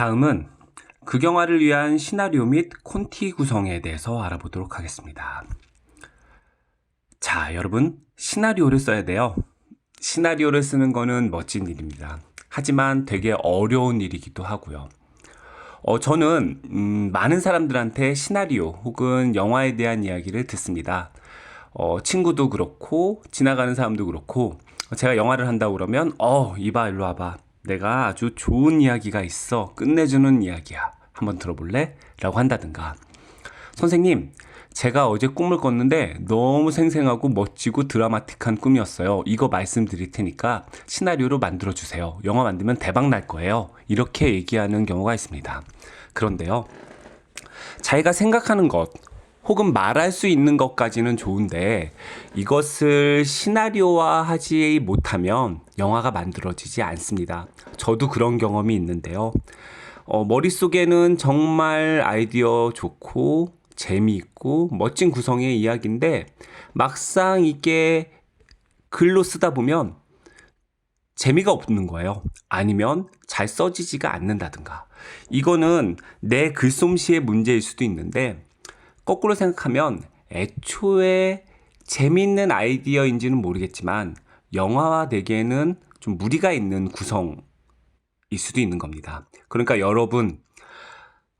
다음은 극영화를 위한 시나리오 및 콘티 구성에 대해서 알아보도록 하겠습니다. 자, 여러분, 시나리오를 써야 돼요. 시나리오를 쓰는 거는 멋진 일입니다. 하지만 되게 어려운 일이기도 하고요. 저는 많은 사람들한테 시나리오 혹은 영화에 대한 이야기를 듣습니다. 친구도 그렇고 지나가는 사람도 그렇고 제가 영화를 한다고 그러면 이봐 일로 와봐, 내가 아주 좋은 이야기가 있어, 끝내주는 이야기야, 한번 들어볼래? 라고 한다든가, 선생님 제가 어제 꿈을 꿨는데 너무 생생하고 멋지고 드라마틱한 꿈이었어요, 이거 말씀드릴 테니까 시나리오로 만들어주세요, 영화 만들면 대박 날 거예요, 이렇게 얘기하는 경우가 있습니다. 그런데요, 자기가 생각하는 것 혹은 말할 수 있는 것까지는 좋은데 이것을 시나리오화하지 못하면 영화가 만들어지지 않습니다. 저도 그런 경험이 있는데요. 머릿속에는 정말 아이디어 좋고 재미있고 멋진 구성의 이야기인데 막상 이게 글로 쓰다 보면 재미가 없는 거예요. 아니면 잘 써지지가 않는다든가. 이거는 내 글솜씨의 문제일 수도 있는데, 거꾸로 생각하면 애초에 재미있는 아이디어인지는 모르겠지만 영화화되기에는 좀 무리가 있는 구성일 수도 있는 겁니다. 그러니까 여러분,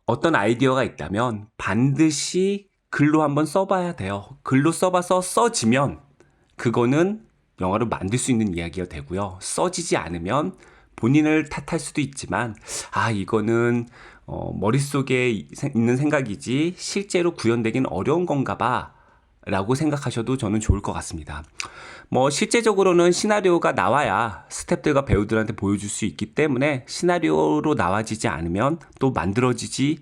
어떤 아이디어가 있다면 반드시 글로 한번 써봐야 돼요. 글로 써봐서 써지면 그거는 영화로 만들 수 있는 이야기가 되고요. 써지지 않으면 본인을 탓할 수도 있지만 이거는 머릿속에 있는 생각이지 실제로 구현되긴 어려운 건가 봐 라고 생각하셔도 저는 좋을 것 같습니다. 실제적으로는 시나리오가 나와야 스태프들과 배우들한테 보여줄 수 있기 때문에 시나리오로 나와지지 않으면 또 만들어지지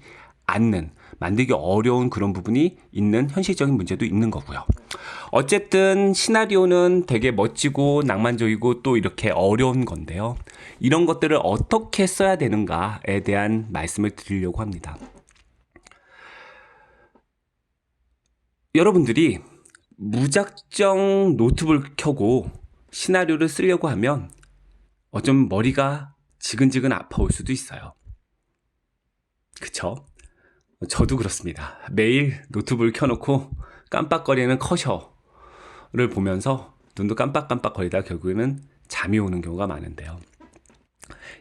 않는, 만들기 어려운 그런 부분이 있는 현실적인 문제도 있는 거고요. 어쨌든 시나리오는 되게 멋지고 낭만적이고 또 이렇게 어려운 건데요. 이런 것들을 어떻게 써야 되는가에 대한 말씀을 드리려고 합니다. 여러분들이 무작정 노트북을 켜고 시나리오를 쓰려고 하면 어쩌면 머리가 지근지근 아파올 수도 있어요. 그쵸? 저도 그렇습니다. 매일 노트북을 켜놓고 깜빡거리는 커셔를 보면서 눈도 깜빡깜빡거리다 결국에는 잠이 오는 경우가 많은데요.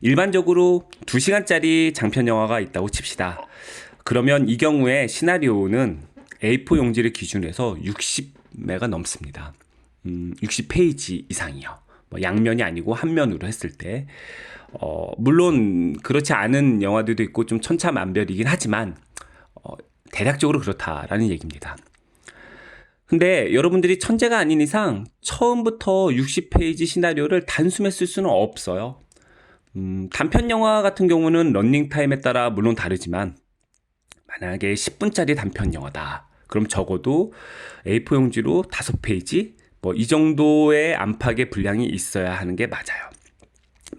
일반적으로 2시간짜리 장편 영화가 있다고 칩시다. 그러면 이 경우에 시나리오는 A4 용지를 기준으로 해서 60매가 넘습니다. 60페이지 이상이요. 양면이 아니고 한 면으로 했을 때. 물론 그렇지 않은 영화들도 있고 좀 천차만별이긴 하지만 대략적으로 그렇다라는 얘기입니다. 근데 여러분들이 천재가 아닌 이상 처음부터 60페이지 시나리오를 단숨에 쓸 수는 없어요. 단편 영화 같은 경우는 러닝타임에 따라 물론 다르지만 만약에 10분짜리 단편 영화다, 그럼 적어도 A4 용지로 5페이지 이 정도의 안팎의 분량이 있어야 하는 게 맞아요.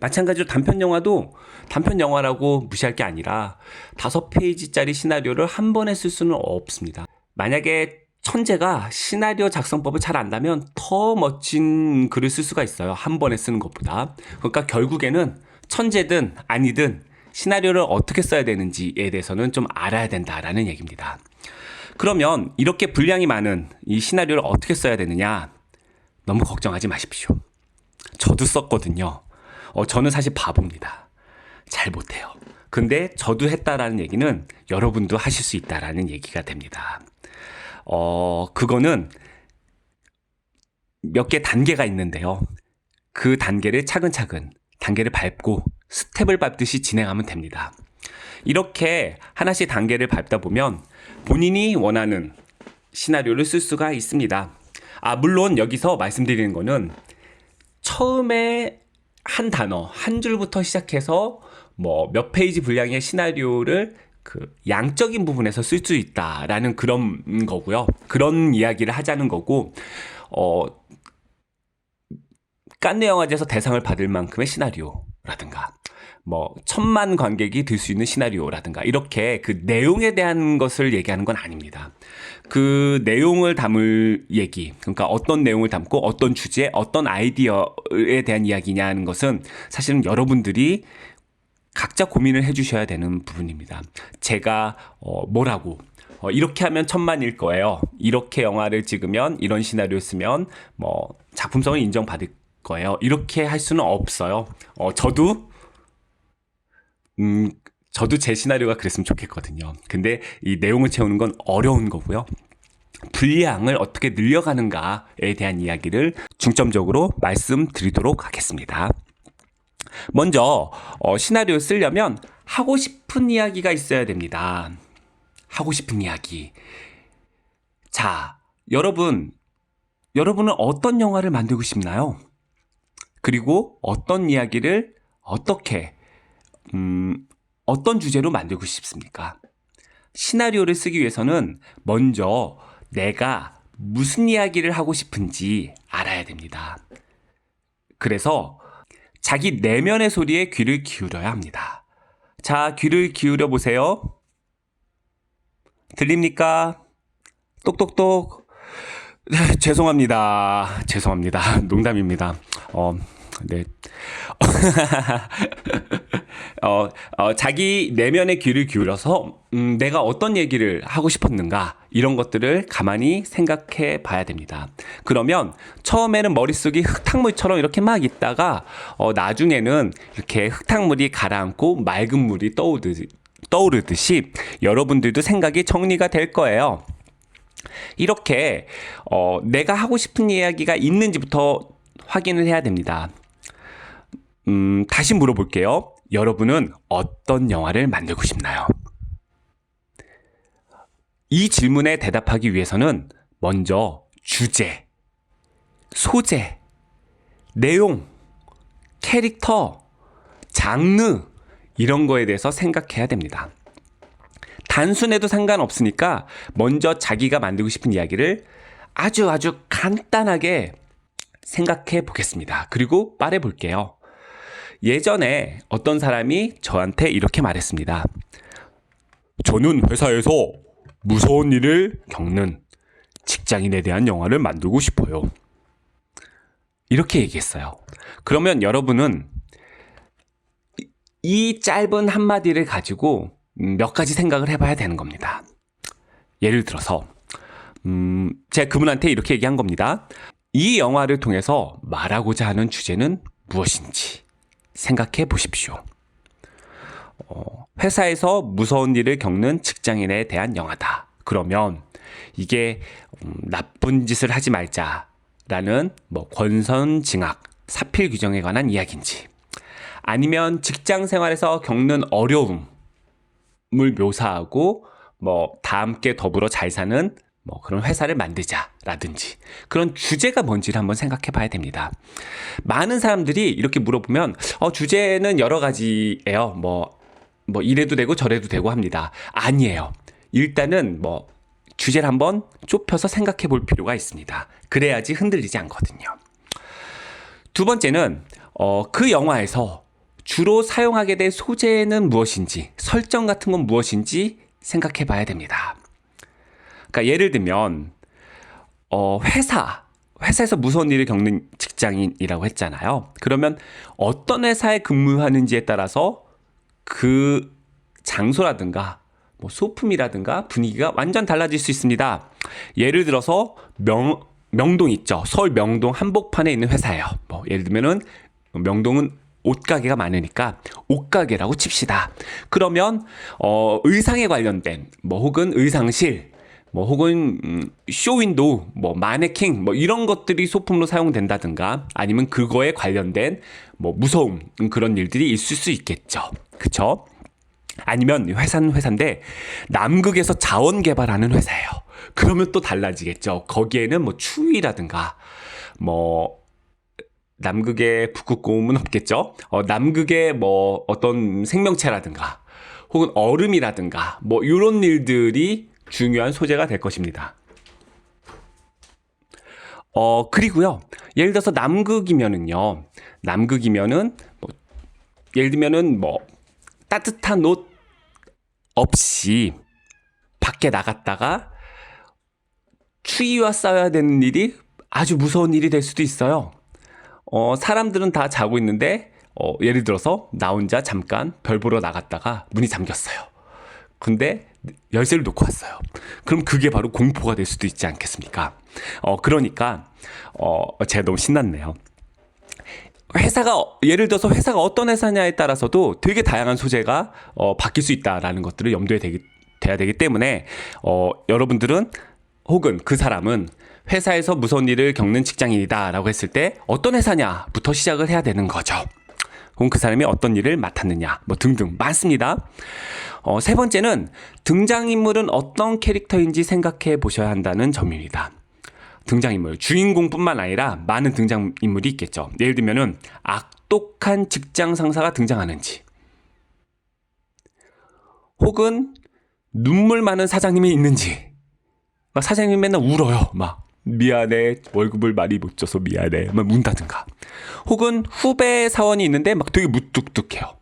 마찬가지로 단편 영화도 단편 영화라고 무시할 게 아니라 5페이지짜리 시나리오를 한 번에 쓸 수는 없습니다. 만약에 천재가 시나리오 작성법을 잘 안다면 더 멋진 글을 쓸 수가 있어요, 한 번에 쓰는 것보다. 그러니까 결국에는 천재든 아니든 시나리오를 어떻게 써야 되는지에 대해서는 좀 알아야 된다라는 얘기입니다. 그러면 이렇게 분량이 많은 이 시나리오를 어떻게 써야 되느냐, 너무 걱정하지 마십시오. 저도 썼거든요. 저는 사실 바보입니다. 잘 못해요. 근데 저도 했다라는 얘기는 여러분도 하실 수 있다라는 얘기가 됩니다. 그거는 몇 개 단계가 있는데요. 그 단계를 차근차근 단계를 밟고 스텝을 밟듯이 진행하면 됩니다. 이렇게 하나씩 단계를 밟다 보면 본인이 원하는 시나리오를 쓸 수가 있습니다. 물론 여기서 말씀드리는 거는 처음에 한 단어, 한 줄부터 시작해서 몇 페이지 분량의 시나리오를 그 양적인 부분에서 쓸 수 있다라는 그런 거고요. 그런 이야기를 하자는 거고, 칸느 영화제에서 대상을 받을 만큼의 시나리오라든가 1000만 관객이 들 수 있는 시나리오라든가 이렇게 그 내용에 대한 것을 얘기하는 건 아닙니다. 그 내용을 담을 얘기, 그러니까 어떤 내용을 담고 어떤 주제, 어떤 아이디어에 대한 이야기냐 하는 것은 사실은 여러분들이 각자 고민을 해주셔야 되는 부분입니다. 제가 뭐라고 이렇게 하면 천만일 거예요. 이렇게 영화를 찍으면 이런 시나리오 쓰면 뭐 작품성을 인정받을 거예요. 이렇게 할 수는 없어요. 저도 제 시나리오가 그랬으면 좋겠거든요. 근데 이 내용을 채우는 건 어려운 거고요. 분량을 어떻게 늘려가는가에 대한 이야기를 중점적으로 말씀드리도록 하겠습니다. 먼저 시나리오 쓰려면 하고 싶은 이야기가 있어야 됩니다. 하고 싶은 이야기. 자, 여러분은 어떤 영화를 만들고 싶나요? 그리고 어떤 이야기를 어떻게 어떤 주제로 만들고 싶습니까? 시나리오를 쓰기 위해서는 먼저 내가 무슨 이야기를 하고 싶은지 알아야 됩니다. 그래서 자기 내면의 소리에 귀를 기울여야 합니다. 자, 귀를 기울여 보세요. 들립니까? 똑똑똑. 죄송합니다. 농담입니다. 네. 자기 내면의 귀를 기울여서 내가 어떤 얘기를 하고 싶었는가 이런 것들을 가만히 생각해 봐야 됩니다. 그러면 처음에는 머릿속이 흙탕물처럼 이렇게 막 있다가 나중에는 이렇게 흙탕물이 가라앉고 맑은 물이 떠오르듯이 여러분들도 생각이 정리가 될 거예요. 이렇게 내가 하고 싶은 이야기가 있는지부터 확인을 해야 됩니다. 다시 물어볼게요. 여러분은 어떤 영화를 만들고 싶나요? 이 질문에 대답하기 위해서는 먼저 주제, 소재, 내용, 캐릭터, 장르 이런 거에 대해서 생각해야 됩니다. 단순해도 상관없으니까 먼저 자기가 만들고 싶은 이야기를 아주 간단하게 생각해 보겠습니다. 그리고 말해 볼게요. 예전에 어떤 사람이 저한테 이렇게 말했습니다. 저는 회사에서 무서운 일을 겪는 직장인에 대한 영화를 만들고 싶어요. 이렇게 얘기했어요. 그러면 여러분은 이 짧은 한마디를 가지고 몇 가지 생각을 해봐야 되는 겁니다. 예를 들어서 제가 그분한테 이렇게 얘기한 겁니다. 이 영화를 통해서 말하고자 하는 주제는 무엇인지 생각해 보십시오. 회사에서 무서운 일을 겪는 직장인에 대한 영화다. 그러면 이게 나쁜 짓을 하지 말자라는 권선징악, 사필 규정에 관한 이야기인지 아니면 직장 생활에서 겪는 어려움을 묘사하고 다 함께 더불어 잘 사는 그런 회사를 만들자라든지 그런 주제가 뭔지를 한번 생각해 봐야 됩니다. 많은 사람들이 이렇게 물어보면 주제는 여러 가지예요. 이래도 되고 저래도 되고 합니다. 아니에요. 일단은 주제를 한번 좁혀서 생각해 볼 필요가 있습니다. 그래야지 흔들리지 않거든요. 두 번째는 그 영화에서 주로 사용하게 될 소재는 무엇인지, 설정 같은 건 무엇인지 생각해 봐야 됩니다. 그러니까 예를 들면 회사에서 무서운 일을 겪는 직장인이라고 했잖아요. 그러면 어떤 회사에 근무하는지에 따라서 그 장소라든가 소품이라든가 분위기가 완전 달라질 수 있습니다. 예를 들어서 명동 있죠. 서울 명동 한복판에 있는 회사예요. 예를 들면은 명동은 옷가게가 많으니까 옷가게라고 칩시다. 그러면 의상에 관련된 혹은 의상실 혹은 쇼윈도우, 마네킹 이런 것들이 소품으로 사용된다든가 아니면 그거에 관련된 무서움 그런 일들이 있을 수 있겠죠. 그쵸? 아니면 회사는 회사인데 남극에서 자원 개발하는 회사예요. 그러면 또 달라지겠죠. 거기에는 추위라든가 남극의 북극곰은 없겠죠. 남극의 어떤 생명체라든가 혹은 얼음이라든가 이런 일들이 중요한 소재가 될 것입니다. 그리고요. 예를 들어서 남극이면은 예를 들면은 따뜻한 옷 없이 밖에 나갔다가 추위와 싸워야 되는 일이 아주 무서운 일이 될 수도 있어요. 사람들은 다 자고 있는데 예를 들어서 나 혼자 잠깐 별 보러 나갔다가 문이 잠겼어요. 근데 열쇠를 놓고 왔어요. 그럼 그게 바로 공포가 될 수도 있지 않겠습니까? 그러니까 제가 너무 신났네요. 예를 들어서 회사가 어떤 회사냐에 따라서도 되게 다양한 소재가 바뀔 수 있다라는 것들을 염두에 돼야 되기 때문에 여러분들은 혹은 그 사람은 회사에서 무서운 일을 겪는 직장인이다 라고 했을 때 어떤 회사냐부터 시작을 해야 되는 거죠. 혹은 그 사람이 어떤 일을 맡았느냐 뭐 등등 많습니다. 세 번째는 등장인물은 어떤 캐릭터인지 생각해 보셔야 한다는 점입니다. 등장인물, 주인공뿐만 아니라 많은 등장인물이 있겠죠. 예를 들면은 악독한 직장 상사가 등장하는지, 혹은 눈물 많은 사장님이 있는지. 막 사장님이 맨날 울어요. 막 미안해, 월급을 많이 못 줘서 미안해, 막 운다든가. 혹은 후배 사원이 있는데 막 되게 무뚝뚝해요.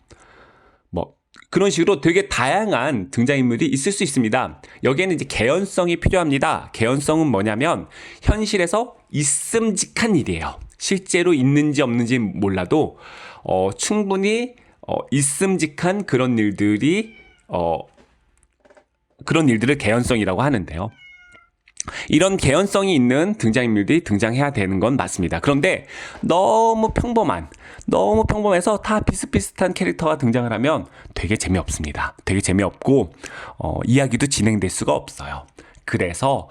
뭐 그런 식으로 되게 다양한 등장인물이 있을 수 있습니다. 여기에는 이제 개연성이 필요합니다. 개연성은 뭐냐면 현실에서 있음직한 일이에요. 실제로 있는지 없는지 몰라도 충분히 있음직한 그런 일들을 개연성이라고 하는데요. 이런 개연성이 있는 등장인물들이 등장해야 되는 건 맞습니다. 그런데 너무 평범해서 다 비슷비슷한 캐릭터가 등장을 하면 되게 재미없습니다. 되게 재미없고 이야기도 진행될 수가 없어요. 그래서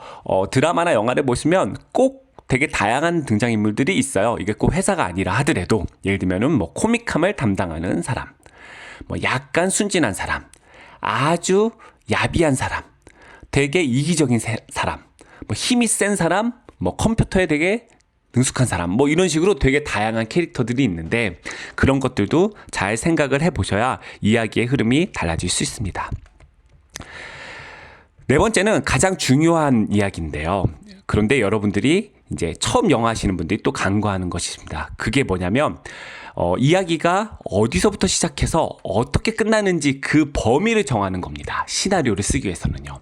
드라마나 영화를 보시면 꼭 되게 다양한 등장인물들이 있어요. 이게 꼭 회사가 아니라 하더라도 예를 들면은 뭐 코믹함을 담당하는 사람, 뭐 약간 순진한 사람, 아주 야비한 사람, 되게 이기적인 사람, 뭐 힘이 센 사람, 뭐 컴퓨터에 되게 능숙한 사람, 뭐 이런 식으로 되게 다양한 캐릭터들이 있는데 그런 것들도 잘 생각을 해보셔야 이야기의 흐름이 달라질 수 있습니다. 네 번째는 가장 중요한 이야기인데요. 그런데 여러분들이 이제 처음 영화 하시는 분들이 또 간과하는 것입니다. 그게 뭐냐면 이야기가 어디서부터 시작해서 어떻게 끝나는지 그 범위를 정하는 겁니다. 시나리오를 쓰기 위해서는요.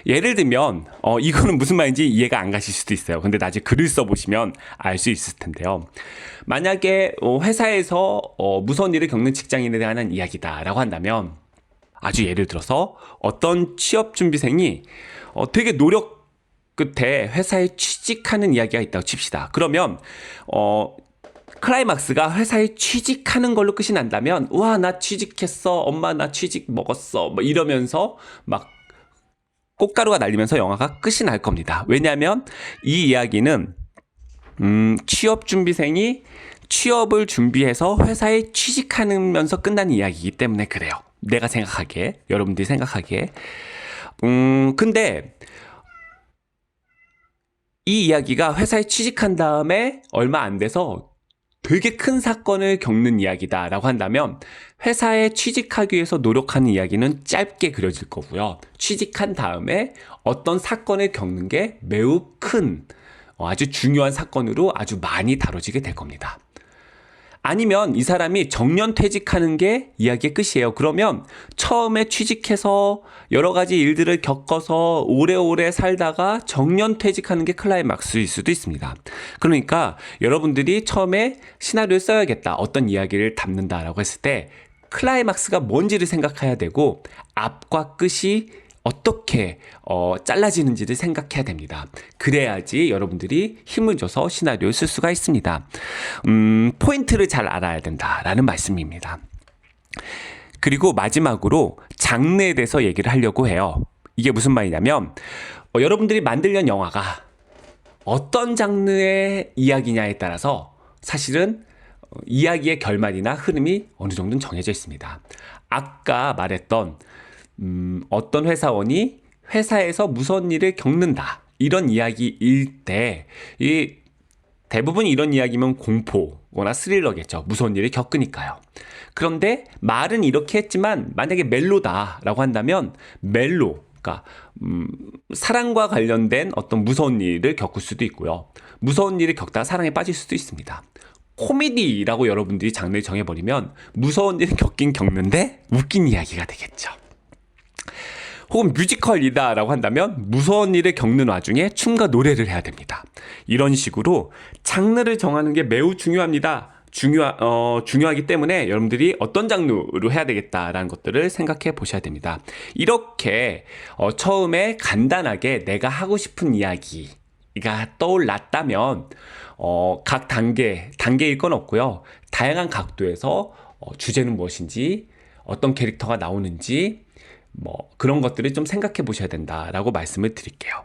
예를 들면 이거는 무슨 말인지 이해가 안 가실 수도 있어요. 근데 나중에 글을 써보시면 알 수 있을 텐데요. 만약에 회사에서 무서운 일을 겪는 직장인에 대한 이야기다라고 한다면, 아주 예를 들어서 어떤 취업준비생이 되게 노력 끝에 회사에 취직하는 이야기가 있다고 칩시다. 그러면 클라이막스가 회사에 취직하는 걸로 끝이 난다면, 와, 나 취직했어, 엄마 나 취직 먹었어, 뭐 이러면서 막 꽃가루가 날리면서 영화가 끝이 날 겁니다. 왜냐하면 이 이야기는 취업준비생이 취업을 준비해서 회사에 취직하면서 끝나는 이야기이기 때문에 그래요. 내가 생각하기에, 여러분들이 생각하기에. 근데 이 이야기가 회사에 취직한 다음에 얼마 안 돼서 되게 큰 사건을 겪는 이야기다라고 한다면 회사에 취직하기 위해서 노력하는 이야기는 짧게 그려질 거고요. 취직한 다음에 어떤 사건을 겪는 게 매우 큰 아주 중요한 사건으로 아주 많이 다뤄지게 될 겁니다. 아니면 이 사람이 정년퇴직하는 게 이야기의 끝이에요. 그러면 처음에 취직해서 여러 가지 일들을 겪어서 오래오래 살다가 정년퇴직하는 게 클라이막스일 수도 있습니다. 그러니까 여러분들이 처음에 시나리오를 써야겠다, 어떤 이야기를 담는다라고 했을 때 클라이막스가 뭔지를 생각해야 되고 앞과 끝이 어떻게 잘라지는지를 생각해야 됩니다. 그래야지 여러분들이 힘을 줘서 시나리오를 쓸 수가 있습니다. 포인트를 잘 알아야 된다라는 말씀입니다. 그리고 마지막으로 장르에 대해서 얘기를 하려고 해요. 이게 무슨 말이냐면 여러분들이 만들려는 영화가 어떤 장르의 이야기냐에 따라서 사실은 이야기의 결말이나 흐름이 어느 정도는 정해져 있습니다. 아까 말했던 어떤 회사원이 회사에서 무서운 일을 겪는다, 이런 이야기일 때 대부분 이런 이야기면 공포거나 스릴러겠죠. 무서운 일을 겪으니까요. 그런데 말은 이렇게 했지만 만약에 멜로다라고 한다면 그러니까 사랑과 관련된 어떤 무서운 일을 겪을 수도 있고요. 무서운 일을 겪다가 사랑에 빠질 수도 있습니다. 코미디라고 여러분들이 장르를 정해버리면 무서운 일을 겪긴 겪는데 웃긴 이야기가 되겠죠. 혹은 뮤지컬이다라고 한다면 무서운 일을 겪는 와중에 춤과 노래를 해야 됩니다. 이런 식으로 장르를 정하는 게 매우 중요합니다. 중요하기 때문에 여러분들이 어떤 장르로 해야 되겠다라는 것들을 생각해 보셔야 됩니다. 이렇게 처음에 간단하게 내가 하고 싶은 이야기가 떠올랐다면 각 단계일 건 없고요. 다양한 각도에서 주제는 무엇인지, 어떤 캐릭터가 나오는지, 뭐 그런 것들을 좀 생각해 보셔야 된다라고 말씀을 드릴게요.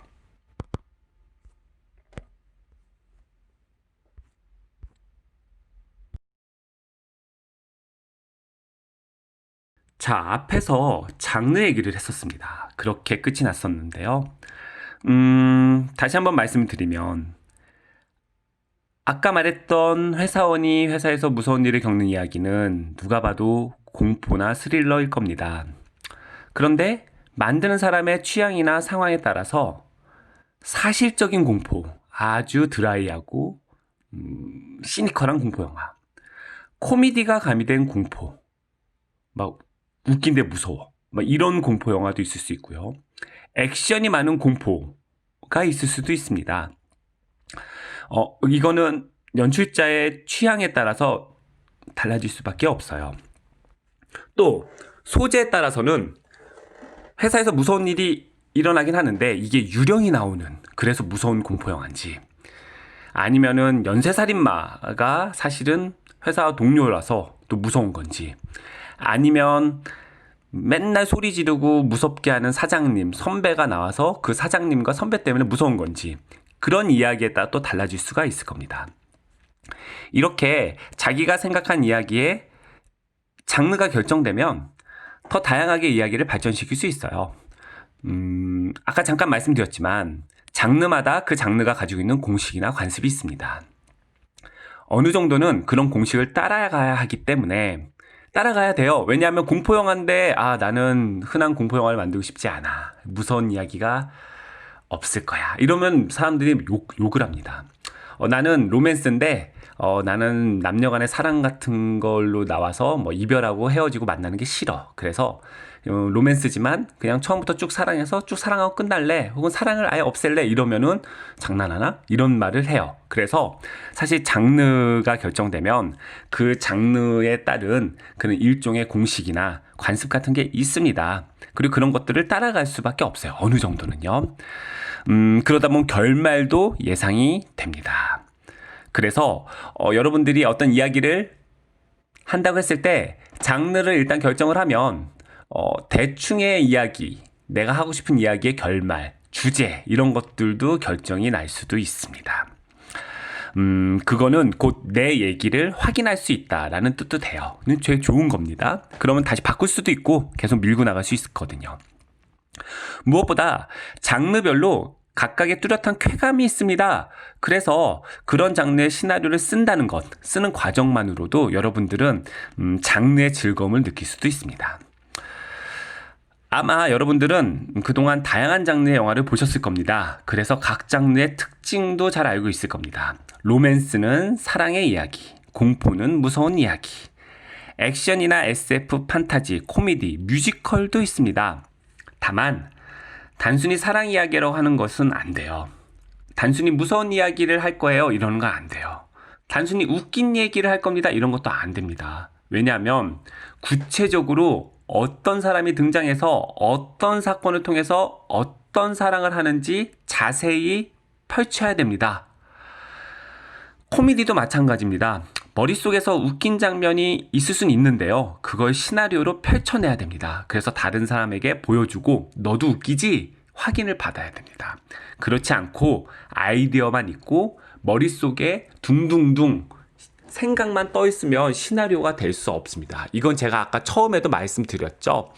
자, 앞에서 장르 얘기를 했었습니다. 그렇게 끝이 났었는데요. 다시 한번 말씀을 드리면, 아까 말했던 회사원이 회사에서 무서운 일을 겪는 이야기는 누가 봐도 공포나 스릴러일 겁니다. 그런데 만드는 사람의 취향이나 상황에 따라서 사실적인 공포, 아주 드라이하고 시니컬한 공포 영화, 코미디가 가미된 공포, 막 웃긴데 무서워, 막 이런 공포 영화도 있을 수 있고요. 액션이 많은 공포가 있을 수도 있습니다. 이거는 연출자의 취향에 따라서 달라질 수밖에 없어요. 또 소재에 따라서는 회사에서 무서운 일이 일어나긴 하는데 이게 유령이 나오는, 그래서 무서운 공포 영화인지, 아니면은 연쇄살인마가 사실은 회사 동료라서 또 무서운 건지, 아니면 맨날 소리 지르고 무섭게 하는 사장님, 선배가 나와서 그 사장님과 선배 때문에 무서운 건지, 그런 이야기에 따라 또 달라질 수가 있을 겁니다. 이렇게 자기가 생각한 이야기에 장르가 결정되면 더 다양하게 이야기를 발전시킬 수 있어요. 아까 잠깐 말씀드렸지만 장르마다 그 장르가 가지고 있는 공식이나 관습이 있습니다. 어느 정도는 그런 공식을 따라가야 하기 때문에 따라가야 돼요. 왜냐하면 공포영화인데 나는 흔한 공포영화를 만들고 싶지 않아, 무서운 이야기가 없을 거야, 이러면 사람들이 욕을 합니다. 나는 로맨스인데 나는 남녀간의 사랑 같은 걸로 나와서 뭐 이별하고 헤어지고 만나는 게 싫어, 그래서 로맨스지만 그냥 처음부터 쭉 사랑해서 쭉 사랑하고 끝날래, 혹은 사랑을 아예 없앨래, 이러면은 장난하나? 이런 말을 해요. 그래서 사실 장르가 결정되면 그 장르에 따른 그런 일종의 공식이나 관습 같은 게 있습니다. 그리고 그런 것들을 따라갈 수밖에 없어요. 어느 정도는요. 그러다 보면 결말도 예상이 됩니다. 그래서 여러분들이 어떤 이야기를 한다고 했을 때 장르를 일단 결정을 하면 대충의 이야기, 내가 하고 싶은 이야기의 결말, 주제, 이런 것들도 결정이 날 수도 있습니다. 그거는 곧 내 얘기를 확인할 수 있다라는 뜻도 돼요. 제일 좋은 겁니다. 그러면 다시 바꿀 수도 있고 계속 밀고 나갈 수 있거든요. 무엇보다 장르별로 각각의 뚜렷한 쾌감이 있습니다. 그래서 그런 장르의 시나리오를 쓴다는 것, 쓰는 과정만으로도 여러분들은 장르의 즐거움을 느낄 수도 있습니다. 아마 여러분들은 그동안 다양한 장르의 영화를 보셨을 겁니다. 그래서 각 장르의 특징도 잘 알고 있을 겁니다. 로맨스는 사랑의 이야기, 공포는 무서운 이야기, 액션이나 SF, 판타지, 코미디, 뮤지컬도 있습니다. 다만 단순히 사랑 이야기라고 하는 것은 안 돼요. 단순히 무서운 이야기를 할 거예요, 이러는 건 안 돼요. 단순히 웃긴 얘기를 할 겁니다, 이런 것도 안 됩니다. 왜냐하면 구체적으로 어떤 사람이 등장해서 어떤 사건을 통해서 어떤 사랑을 하는지 자세히 펼쳐야 됩니다. 코미디도 마찬가지입니다. 머릿속에서 웃긴 장면이 있을 수는 있는데요. 그걸 시나리오로 펼쳐내야 됩니다. 그래서 다른 사람에게 보여주고 너도 웃기지? 확인을 받아야 됩니다. 그렇지 않고 아이디어만 있고 머릿속에 둥둥둥 생각만 떠 있으면 시나리오가 될 수 없습니다. 이건 제가 아까 처음에도 말씀드렸죠.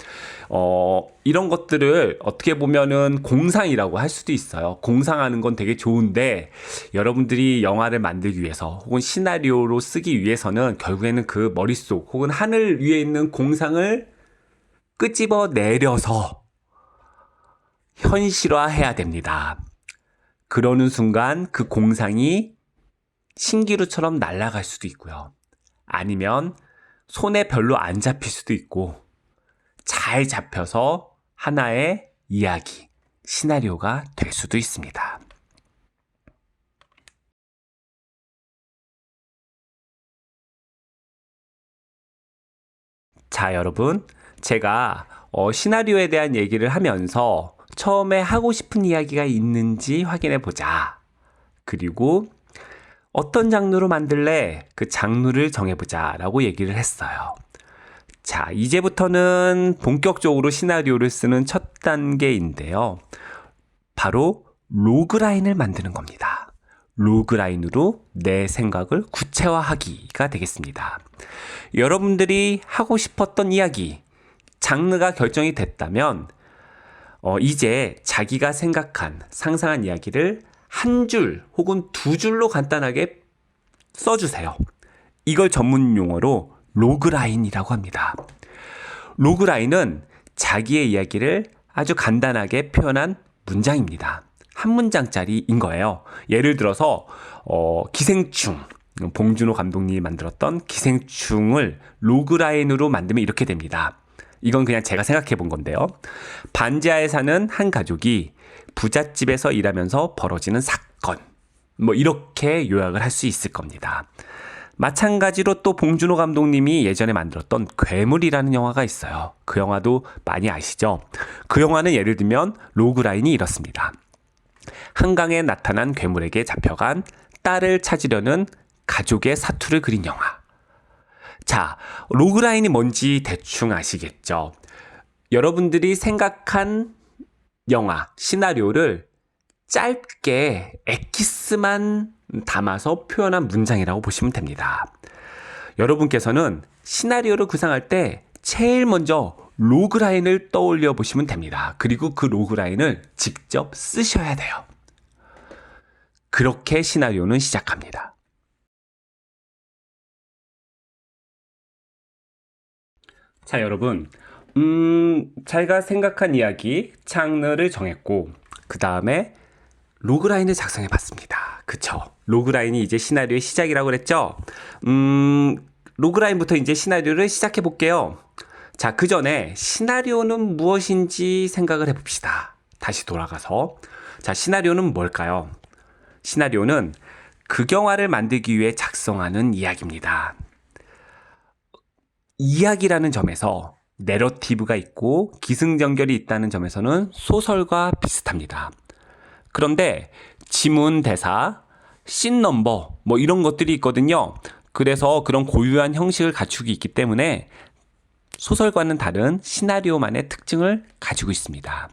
이런 것들을 어떻게 보면은 공상이라고 할 수도 있어요. 공상하는 건 되게 좋은데 여러분들이 영화를 만들기 위해서 혹은 시나리오로 쓰기 위해서는 결국에는 그 머릿속 혹은 하늘 위에 있는 공상을 끄집어 내려서 현실화해야 됩니다. 그러는 순간 그 공상이 신기루처럼 날아갈 수도 있고요. 아니면 손에 별로 안 잡힐 수도 있고 잘 잡혀서 하나의 이야기, 시나리오가 될 수도 있습니다. 자, 여러분. 제가 시나리오에 대한 얘기를 하면서 처음에 하고 싶은 이야기가 있는지 확인해 보자. 그리고 어떤 장르로 만들래? 그 장르를 정해보자 라고 얘기를 했어요. 자, 이제부터는 본격적으로 시나리오를 쓰는 첫 단계인데요. 바로 로그라인을 만드는 겁니다. 로그라인으로 내 생각을 구체화하기가 되겠습니다. 여러분들이 하고 싶었던 이야기, 장르가 결정이 됐다면 이제 자기가 생각한, 상상한 이야기를 한 줄 혹은 두 줄로 간단하게 써주세요. 이걸 전문 용어로 로그라인이라고 합니다. 로그라인은 자기의 이야기를 아주 간단하게 표현한 문장입니다. 한 문장짜리인 거예요. 예를 들어서 기생충, 봉준호 감독님이 만들었던 기생충을 로그라인으로 만들면 이렇게 됩니다. 이건 그냥 제가 생각해 본 건데요. 반지하에 사는 한 가족이 부잣집에서 일하면서 벌어지는 사건, 이렇게 요약을 할 수 있을 겁니다. 마찬가지로 또 봉준호 감독님이 예전에 만들었던 괴물이라는 영화가 있어요. 그 영화도 많이 아시죠? 그 영화는 예를 들면 로그라인이 이렇습니다. 한강에 나타난 괴물에게 잡혀간 딸을 찾으려는 가족의 사투를 그린 영화. 자, 로그라인이 뭔지 대충 아시겠죠? 여러분들이 생각한 영화, 시나리오를 짧게 엑기스만 담아서 표현한 문장이라고 보시면 됩니다. 여러분께서는 시나리오를 구상할 때 제일 먼저 로그라인을 떠올려 보시면 됩니다. 그리고 그 로그라인을 직접 쓰셔야 돼요. 그렇게 시나리오는 시작합니다. 자, 여러분. 제가 생각한 이야기, 장르를 정했고, 그 다음에 로그라인을 작성해 봤습니다. 그쵸? 로그라인이 이제 시나리오의 시작이라고 그랬죠? 로그라인부터 이제 시나리오를 시작해 볼게요. 자, 그 전에 시나리오는 무엇인지 생각을 해 봅시다. 다시 돌아가서. 자, 시나리오는 뭘까요? 시나리오는 극영화를 만들기 위해 작성하는 이야기입니다. 이야기라는 점에서 내러티브가 있고 기승전결이 있다는 점에서는 소설과 비슷합니다. 그런데 지문, 대사, 씬 넘버 이런 것들이 있거든요. 그래서 그런 고유한 형식을 갖추고 있기 때문에 소설과는 다른 시나리오만의 특징을 가지고 있습니다.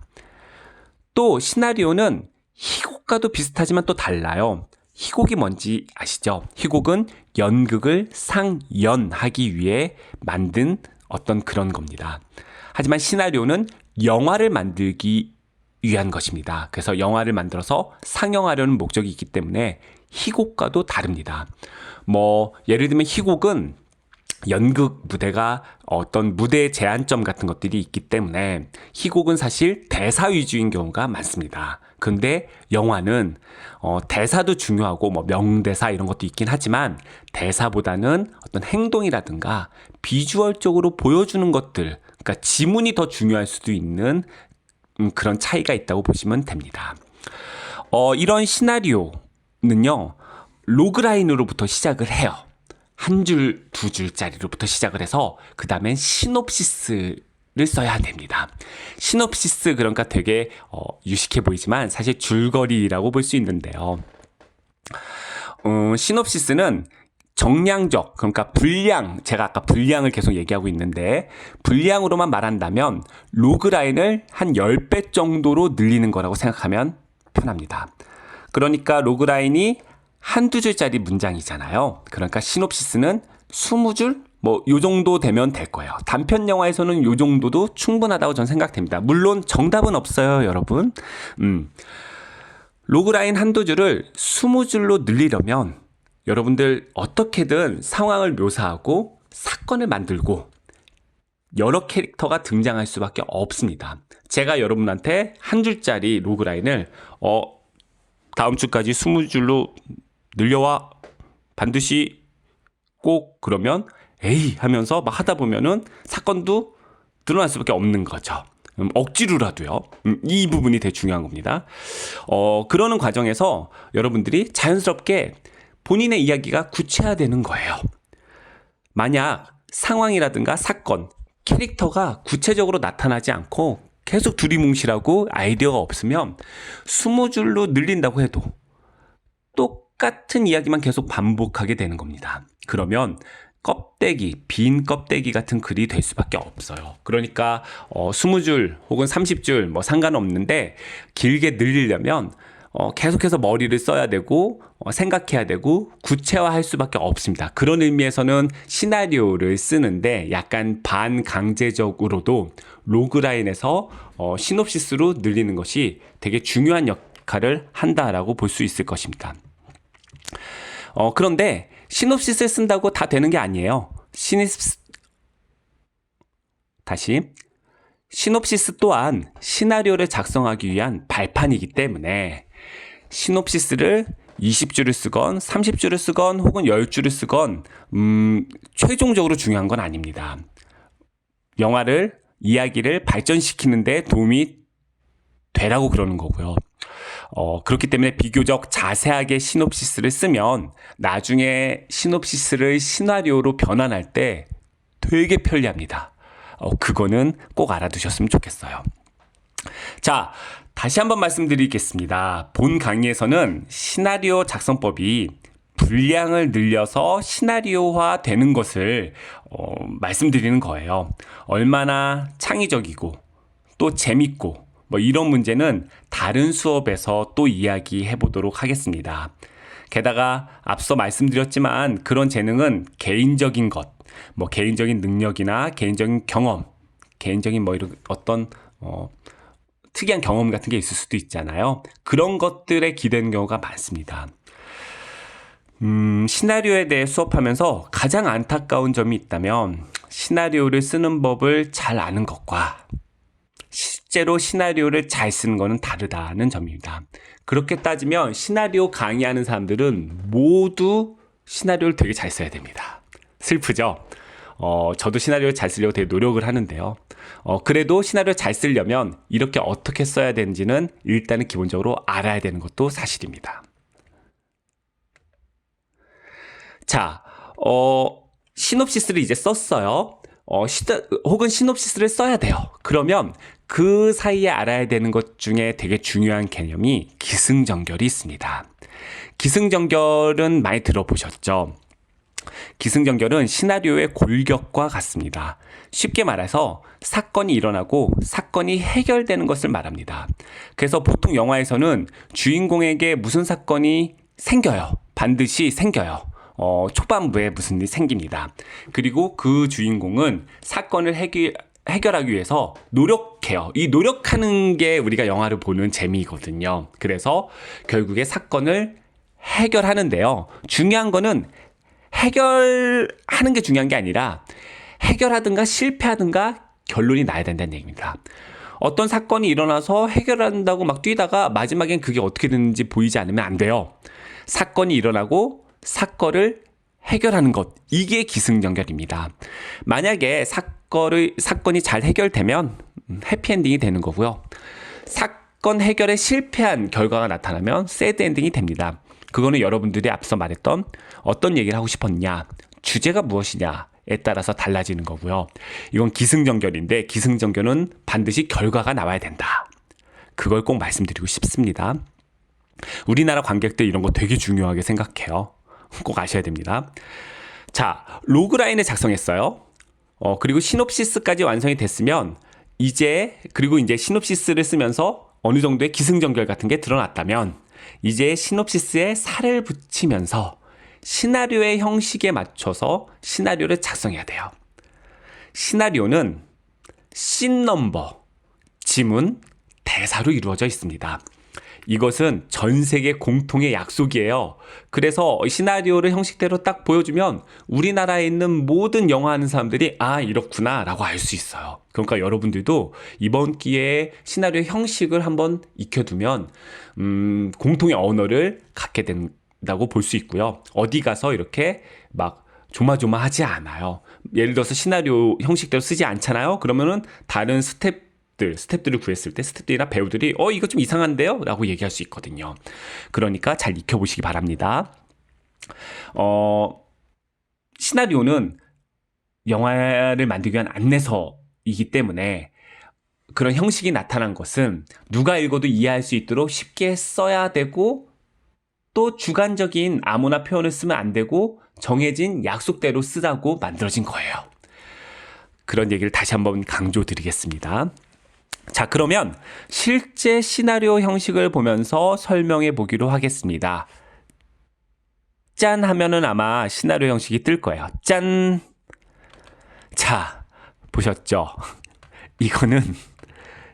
또 시나리오는 희곡과도 비슷하지만 또 달라요. 희곡이 뭔지 아시죠? 희곡은 연극을 상연하기 위해 만든 어떤 그런 겁니다. 하지만 시나리오는 영화를 만들기 위한 것입니다. 그래서 영화를 만들어서 상영하려는 목적이 있기 때문에 희곡과도 다릅니다. 예를 들면 희곡은 연극 무대가 어떤 무대의 제한점 같은 것들이 있기 때문에 희곡은 사실 대사 위주인 경우가 많습니다. 근데 영화는 대사도 중요하고 명대사 이런 것도 있긴 하지만 대사보다는 어떤 행동이라든가 비주얼적으로 보여주는 것들, 그러니까 지문이 더 중요할 수도 있는 그런 차이가 있다고 보시면 됩니다. 이런 시나리오는요, 로그라인으로부터 시작을 해요. 한 줄, 두 줄짜리로부터 시작을 해서 그 다음엔 시놉시스를 써야 됩니다. 시놉시스 그러니까 되게 유식해 보이지만 사실 줄거리라고 볼 수 있는데요. 시놉시스는 정량적, 그러니까 분량, 제가 아까 분량을 계속 얘기하고 있는데 분량으로만 말한다면 로그라인을 한 10배 정도로 늘리는 거라고 생각하면 편합니다. 그러니까 로그라인이 한두 줄짜리 문장이잖아요. 그러니까 시놉시스는 20줄? 요 정도 되면 될 거예요. 단편 영화에서는 요 정도도 충분하다고 저는 생각됩니다. 물론 정답은 없어요, 여러분. 로그라인 한두 줄을 20줄로 늘리려면 여러분들 어떻게든 상황을 묘사하고 사건을 만들고 여러 캐릭터가 등장할 수밖에 없습니다. 제가 여러분한테 한 줄짜리 로그라인을 다음 주까지 20줄로 늘려와 반드시 꼭 그러면 에이 하면서 막 하다 보면은 사건도 드러날 수밖에 없는 거죠. 억지로라도요. 이 부분이 되게 중요한 겁니다. 그러는 과정에서 여러분들이 자연스럽게 본인의 이야기가 구체화되는 거예요. 만약 상황이라든가 사건, 캐릭터가 구체적으로 나타나지 않고 계속 두리뭉실하고 아이디어가 없으면 20줄로 늘린다고 해도 똑같은 이야기만 계속 반복하게 되는 겁니다. 그러면 껍데기, 빈 껍데기 같은 글이 될 수밖에 없어요. 그러니까 20줄 혹은 30줄 뭐 상관없는데 길게 늘리려면 계속해서 머리를 써야 되고 생각해야 되고 구체화할 수밖에 없습니다. 그런 의미에서는 시나리오를 쓰는데 약간 반강제적으로도 로그라인에서 시놉시스로 늘리는 것이 되게 중요한 역할을 한다라고 볼 수 있을 것입니다. 그런데 시놉시스를 쓴다고 다 되는 게 아니에요. 시놉시스 또한 시나리오를 작성하기 위한 발판이기 때문에 시놉시스를 20줄을 쓰건 30줄을 쓰건 혹은 10줄을 쓰건 최종적으로 중요한 건 아닙니다. 이야기를 발전시키는 데 도움이 되라고 그러는 거고요. 그렇기 때문에 비교적 자세하게 시놉시스를 쓰면 나중에 시놉시스를 시나리오로 변환할 때 되게 편리합니다. 그거는 꼭 알아두셨으면 좋겠어요. 자, 다시 한번 말씀드리겠습니다. 본 강의에서는 시나리오 작성법이 분량을 늘려서 시나리오화 되는 것을 말씀드리는 거예요. 얼마나 창의적이고 또 재밌고 뭐 이런 문제는 다른 수업에서 또 이야기해 보도록 하겠습니다. 게다가 앞서 말씀드렸지만 그런 재능은 개인적인 것, 뭐 개인적인 능력이나 개인적인 경험, 개인적인 뭐 이런 어떤 특이한 경험 같은 게 있을 수도 있잖아요. 그런 것들에 기대는 경우가 많습니다. 시나리오에 대해 수업하면서 가장 안타까운 점이 있다면 시나리오를 쓰는 법을 잘 아는 것과 실제로 시나리오를 잘 쓰는 것은 다르다는 점입니다. 그렇게 따지면 시나리오 강의하는 사람들은 모두 시나리오를 되게 잘 써야 됩니다. 슬프죠? 저도 시나리오를 잘 쓰려고 되게 노력을 하는데요. 그래도 시나리오를 잘 쓰려면 이렇게 어떻게 써야 되는지는 일단은 기본적으로 알아야 되는 것도 사실입니다. 자, 시놉시스를 이제 썼어요. 혹은 시놉시스를 써야 돼요. 그러면 그 사이에 알아야 되는 것 중에 되게 중요한 개념이 기승전결이 있습니다. 기승전결은 많이 들어보셨죠? 기승전결은 시나리오의 골격과 같습니다. 쉽게 말해서 사건이 일어나고 사건이 해결되는 것을 말합니다. 그래서 보통 영화에서는 주인공에게 무슨 사건이 생겨요. 반드시 생겨요. 초반부에 무슨 일이 생깁니다. 그리고 그 주인공은 사건을 해결하기 위해서 노력해요. 이 노력하는 게 우리가 영화를 보는 재미거든요. 그래서 결국에 사건을 해결하는데요. 중요한 거는 해결하는 게 중요한 게 아니라 해결하든가 실패하든가 결론이 나야 된다는 얘기입니다. 어떤 사건이 일어나서 해결한다고 막 뛰다가 마지막엔 그게 어떻게 됐는지 보이지 않으면 안 돼요. 사건이 일어나고 사건을 해결하는 것, 이게 기승전결입니다. 만약에 사건이 잘 해결되면 해피엔딩이 되는 거고요. 사건 해결에 실패한 결과가 나타나면 새드엔딩이 됩니다. 그거는 여러분들이 앞서 말했던 어떤 얘기를 하고 싶었냐, 주제가 무엇이냐에 따라서 달라지는 거고요. 이건 기승전결인데 기승전결은 반드시 결과가 나와야 된다. 그걸 꼭 말씀드리고 싶습니다. 우리나라 관객들 이런 거 되게 중요하게 생각해요. 꼭 아셔야 됩니다. 자, 로그라인을 작성했어요. 그리고 시놉시스까지 완성이 됐으면 그리고 이제 시놉시스를 쓰면서 어느 정도의 기승전결 같은 게 드러났다면 이제 시놉시스에 살을 붙이면서 시나리오의 형식에 맞춰서 시나리오를 작성해야 돼요. 시나리오는 씬 넘버, 지문, 대사로 이루어져 있습니다. 이것은 전 세계 공통의 약속이에요. 그래서 시나리오를 형식대로 딱 보여주면 우리나라에 있는 모든 영화 하는 사람들이 이렇구나 라고 알 수 있어요. 그러니까 여러분들도 이번 기회에 시나리오 형식을 한번 익혀두면 공통의 언어를 갖게 된다고 볼 수 있고요. 어디 가서 이렇게 막 조마조마하지 않아요. 예를 들어서 시나리오 형식대로 쓰지 않잖아요. 그러면은 다른 스텝들을 구했을 때 스텝들이나 배우들이 이거 좀 이상한데요? 라고 얘기할 수 있거든요. 그러니까 잘 익혀보시기 바랍니다. 시나리오는 영화를 만들기 위한 안내서 형식이기 때문에 그런 형식이 나타난 것은 누가 읽어도 이해할 수 있도록 쉽게 써야 되고 또 주관적인 아무나 표현을 쓰면 안 되고 정해진 약속대로 쓰자고 만들어진 거예요. 그런 얘기를 다시 한번 강조드리겠습니다. 자, 그러면 실제 시나리오 형식을 보면서 설명해 보기로 하겠습니다. 짠 하면은 아마 시나리오 형식이 뜰 거예요. 짠! 자, 보셨죠? 이거는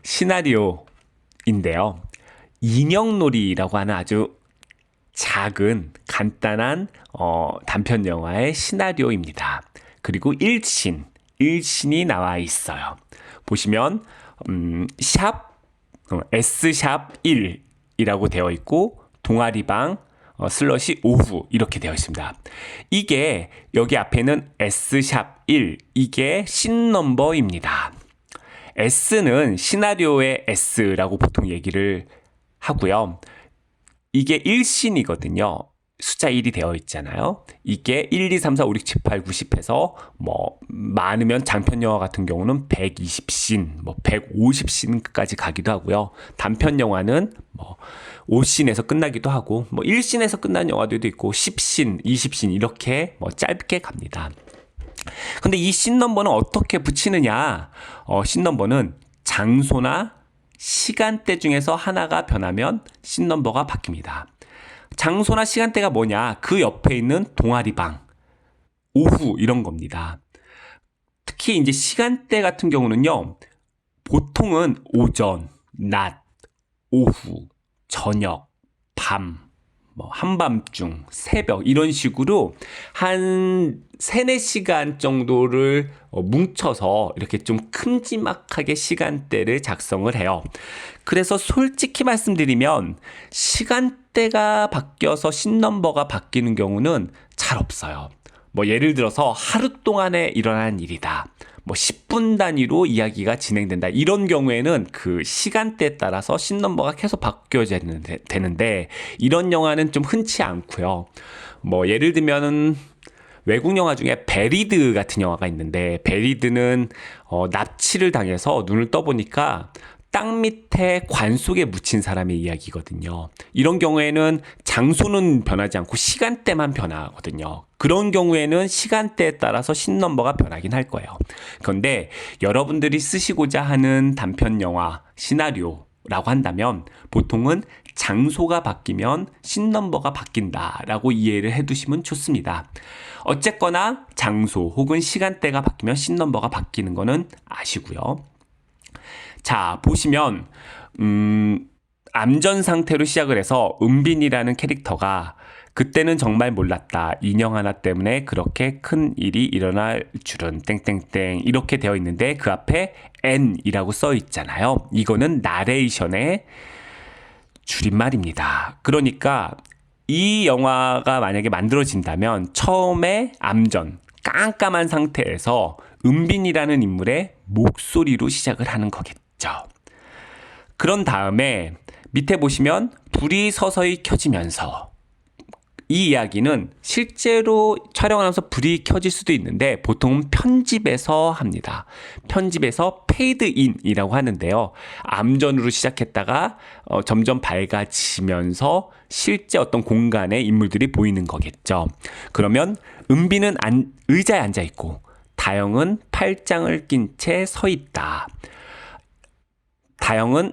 시나리오인데요. 인형놀이라고 하는 아주 작은 간단한 단편 영화의 시나리오입니다. 그리고 일신이 나와 있어요. 보시면 S샵 1이라고 되어 있고 동아리방 슬러시 오후 이렇게 되어 있습니다. 이게 여기 앞에는 S샵 1 이게 씬 넘버입니다. S는 시나리오의 S라고 보통 얘기를 하고요. 이게 1신이거든요. 숫자 1이 되어 있잖아요. 이게 1, 2, 3, 4, 5, 6, 7, 8, 90해서 많으면 장편 영화 같은 경우는 120신, 150신까지 가기도 하고요. 단편 영화는 5신에서 끝나기도 하고 1신에서 끝난 영화들도 있고 10신, 20신 이렇게 짧게 갑니다. 근데 이 씬 넘버는 어떻게 붙이느냐? 씬 넘버는 장소나 시간대 중에서 하나가 변하면 씬 넘버가 바뀝니다. 장소나 시간대가 뭐냐? 그 옆에 있는 동아리방, 오후 이런 겁니다. 특히 이제 시간대 같은 경우는요. 보통은 오전, 낮, 오후, 저녁, 밤, 한밤중, 새벽 이런 식으로 한 3-4시간 정도를 뭉쳐서 이렇게 좀 큼지막하게 시간대를 작성을 해요. 그래서 솔직히 말씀드리면 시간대가 바뀌어서 씬 넘버가 바뀌는 경우는 잘 없어요. 예를 들어서 하루 동안에 일어난 일이다. 10분 단위로 이야기가 진행된다. 이런 경우에는 그 시간대에 따라서 씬 넘버가 계속 바뀌어야 되는데 이런 영화는 좀 흔치 않고요. 예를 들면은 외국 영화 중에 베리드 같은 영화가 있는데 베리드는 납치를 당해서 눈을 떠보니까 땅 밑에 관 속에 묻힌 사람의 이야기거든요. 이런 경우에는 장소는 변하지 않고 시간대만 변하거든요. 그런 경우에는 시간대에 따라서 씬 넘버가 변하긴 할 거예요. 그런데 여러분들이 쓰시고자 하는 단편 영화 시나리오라고 한다면 보통은 장소가 바뀌면 씬 넘버가 바뀐다라고 이해를 해두시면 좋습니다. 어쨌거나 장소 혹은 시간대가 바뀌면 씬 넘버가 바뀌는 거는 아시고요. 자, 보시면 암전 상태로 시작을 해서 은빈이라는 캐릭터가 그때는 정말 몰랐다. 인형 하나 때문에 그렇게 큰 일이 일어날 줄은 땡땡땡 이렇게 되어 있는데 그 앞에 N이라고 써 있잖아요. 이거는 나레이션의 줄임말입니다. 그러니까 이 영화가 만약에 만들어진다면 처음에 암전, 깜깜한 상태에서 은빈이라는 인물의 목소리로 시작을 하는 거겠죠. 그런 다음에 밑에 보시면 불이 서서히 켜지면서 이 이야기는 실제로 촬영하면서 불이 켜질 수도 있는데 보통은 편집에서 합니다. 편집에서 페이드인이라고 하는데요. 암전으로 시작했다가 점점 밝아지면서 실제 어떤 공간에 인물들이 보이는 거겠죠. 그러면 은비는 의자에 앉아있고 다영은 팔짱을 낀 채 서 있다. 다영은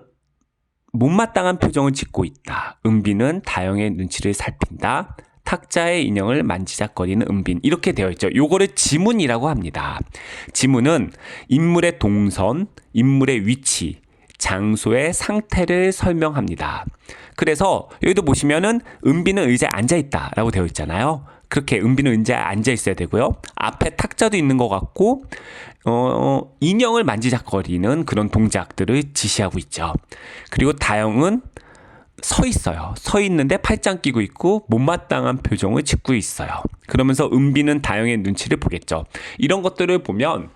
못마땅한 표정을 짓고 있다. 은빈은 다영의 눈치를 살핀다. 탁자의 인형을 만지작거리는 은빈. 이렇게 되어 있죠. 요거를 지문이라고 합니다. 지문은 인물의 동선, 인물의 위치, 장소의 상태를 설명합니다. 그래서 여기도 보시면은 은빈은 의자에 앉아있다 라고 되어 있잖아요. 그렇게 은빈은 의자에 앉아있어야 되고요. 앞에 탁자도 있는 것 같고 인형을 만지작거리는 그런 동작들을 지시하고 있죠. 그리고 다영은 서 있어요. 서 있는데 팔짱 끼고 있고 못마땅한 표정을 짓고 있어요. 그러면서 은빈은 다영의 눈치를 보겠죠. 이런 것들을 보면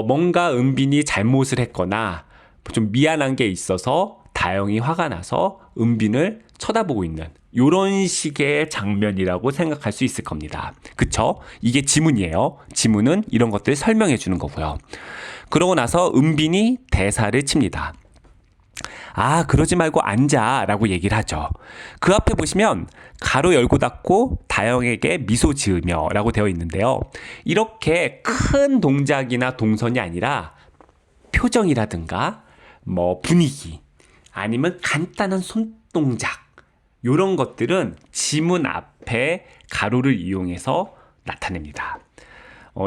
뭔가 은빈이 잘못을 했거나 좀 미안한 게 있어서 다영이 화가 나서 은빈을 쳐다보고 있는 요런 식의 장면이라고 생각할 수 있을 겁니다. 그쵸? 이게 지문이에요. 지문은 이런 것들을 설명해 주는 거고요. 그러고 나서 은빈이 대사를 칩니다. 아, 그러지 말고 앉아 라고 얘기를 하죠. 그 앞에 보시면 가로 열고 닫고 다영에게 미소 지으며 라고 되어 있는데요. 이렇게 큰 동작이나 동선이 아니라 표정이라든가 뭐 분위기 아니면 간단한 손동작 요런 것들은 지문 앞에 가로를 이용해서 나타냅니다.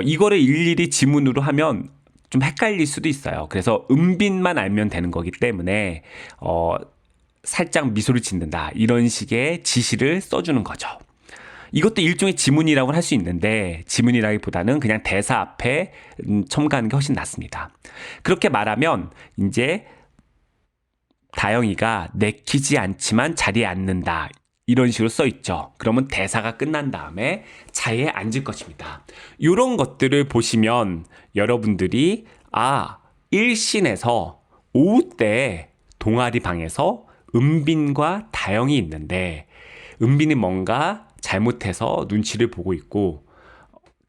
이거를 일일이 지문으로 하면 좀 헷갈릴 수도 있어요. 그래서 은빈만 알면 되는 거기 때문에 살짝 미소를 짓는다 이런 식의 지시를 써주는 거죠. 이것도 일종의 지문이라고 할 수 있는데 지문이라기보다는 그냥 대사 앞에 첨가하는 게 훨씬 낫습니다. 그렇게 말하면 이제 다영이가 내키지 않지만 자리에 앉는다 이런 식으로 써 있죠. 그러면 대사가 끝난 다음에 자리에 앉을 것입니다. 이런 것들을 보시면 여러분들이 1신에서 오후 때 동아리 방에서 은빈과 다영이 있는데 은빈이 뭔가 잘못해서 눈치를 보고 있고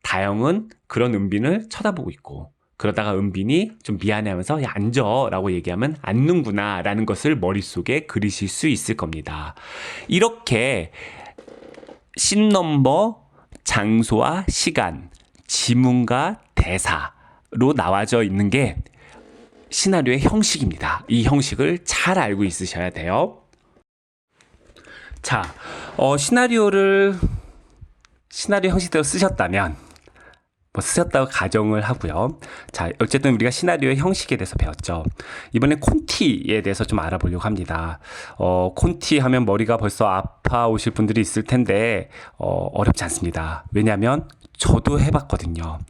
다영은 그런 은빈을 쳐다보고 있고 그러다가 은빈이 좀 미안해하면서 야 앉아 라고 얘기하면 앉는구나 라는 것을 머릿속에 그리실 수 있을 겁니다. 이렇게 씬 넘버, 장소와 시간, 지문과 대사로 나와져 있는 게 시나리오의 형식입니다. 이 형식을 잘 알고 있으셔야 돼요. 자, 시나리오 형식대로 쓰셨다면 쓰셨다고 가정을 하고요. 자, 어쨌든 우리가 시나리오의 형식에 대해서 배웠죠. 이번에 콘티에 대해서 좀 알아보려고 합니다. 콘티 하면 머리가 벌써 아파오실 분들이 있을 텐데 어렵지 않습니다. 왜냐하면 저도 해봤거든요.